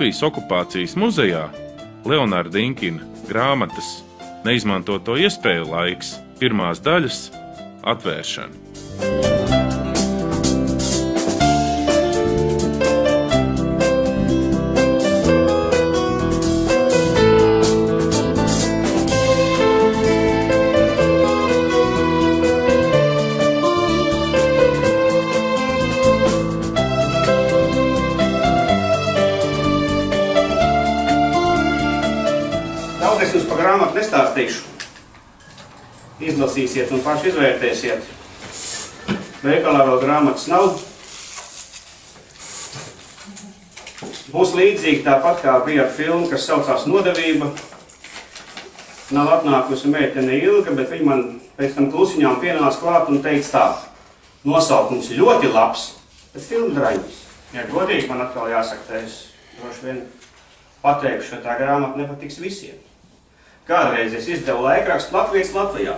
Latvijas okupācijas muzejā Leonārda Inkina grāmatas Neizmantoto iespēju laiks, pirmās daļas atvēršana. Daudz es jums par grāmatu nestāstīšu. Izlasīsiet un paši izvērtēsiet. Veikalā vēl grāmatas nav. Būs līdzīgi tāpat kā bija ar filmu, kas saucās Nodevība. Nav atnākusi meitene Ilga, bet viņa man pēc tam klusiņām pienāca klāt un teica tā. Nosaukums ļoti labs, bet filma draņas. Ja godīgi man atkal jāsaka, tā es droši vien pateikšu, ka tā grāmata nepatiks visiem. Kādreiz es izdevu laikrakstu Latvijas Latvijā.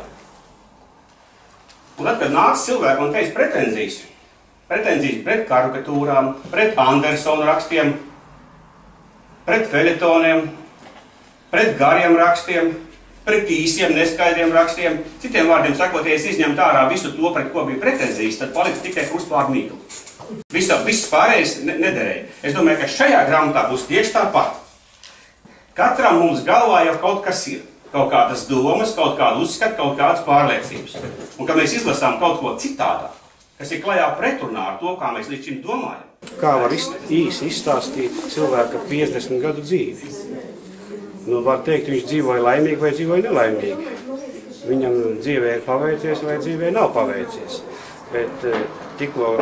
Un tad, kad nāca cilvēki un teica pretenzijas pret karikatūrām, pret Andersona rakstiem, pret feletoniem, pret gariem rakstiem, pret īsiem, neskaidriem rakstiem, citiem vārdiem sakot, ja es izņemtu ārā visu to, pret ko bija pretenzijas, tad paliks tikai krustpārdu mīkli. Viss pārējais nederēja. Es domāju, ka šajā grāmatā būs tieši tāpat. Katram mums galvā jau kaut kas ir. Kaut kādas domas, kaut kādu uzskatu, kaut kādas pārliecības. Un kad mēs izlasām kaut ko citādā, kas ir klajā pretrunā ar to, kā mēs līdz šim domājam. Kā var īsi izstāstīt cilvēka 50 gadu dzīvi? Nu, var teikt, viņš dzīvoja laimīgi vai dzīvoja nelaimīgi. Viņam dzīvē ir paveicies vai dzīvē nav paveicies. Bet tikko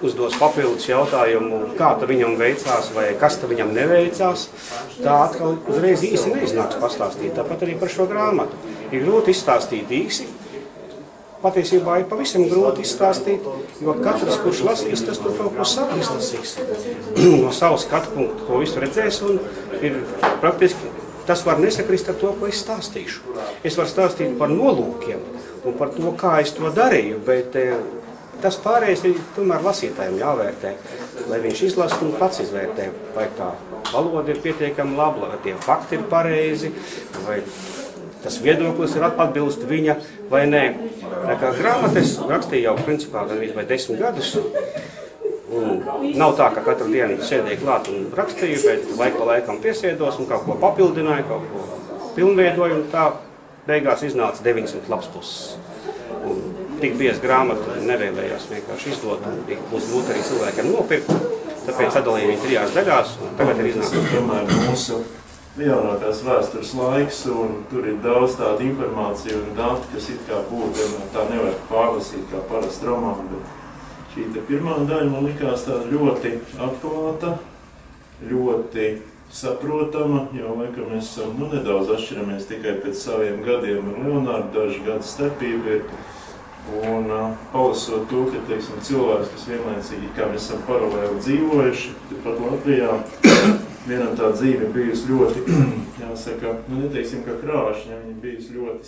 uzdos papildus jautājumu, kā ta viņam veicās vai kas ta viņam neveicās, tā atkal uzreiz īsi neiznāks pastāstīt. Tāpat arī par šo grāmatu. Ir grūti izstāstīt īsi. Patiesībā ir pavisam grūti izstāstīt, jo katrs, kurš lasīs, tas tur kaut ko izlasīs. No savas skatu punktu to visu redzēs un ir praktiski tas var nesakrist ar to, ko es stāstīšu. Es varu stāstīt par nolūkiem un par to, kā es to darīju, bet tas pārējais ir tomēr lasītājiem jāvērtē, lai viņš izlasa un pats izvērtē, vai tā valoda ir pietiekami laba, vai tie fakti ir pareizi, vai tas viedoklis ir atbilst viņa vai nē. Tā kā grāmatu es rakstīju jau principā vai 10 gadus. Un nav tā, ka katru dienu sēdēju klāt un rakstīju, bet laiku pa laikam piesēdos un kaut ko papildināju, kaut ko pilnveidoju, un tā beigās iznāca 900 lapspuses. Tik bieza grāmata nevēlējās vienkārši izdot, un būs grūti arī cilvēkiem nopirkt, tāpēc sadalīju viņu 3 daļās, un tagad ir iznācis. Tomēr mūsu jaunākās vēstures laiks, un tur ir daudz tāda informācija un dati, kas it kā būtu, tā nevar pārlasīt kā parasti romānu, bet šī te pirmā daļa man likās tāda ļoti atklāta, ļoti saprotama, jo laikam mēs esam nedaudz atšķiramies tikai pēc saviem gadiem ar Leonārdu, daži gadu starpība ir. Un palasot to, ka, teiksim, cilvēks, kas vienlaicīgi, kā mēs esam paralēli dzīvojuši, pat Latvijā, vienam tā dzīve bijusi ļoti, jāsaka, neteiksim, ka krāšņa, viņa bijusi ļoti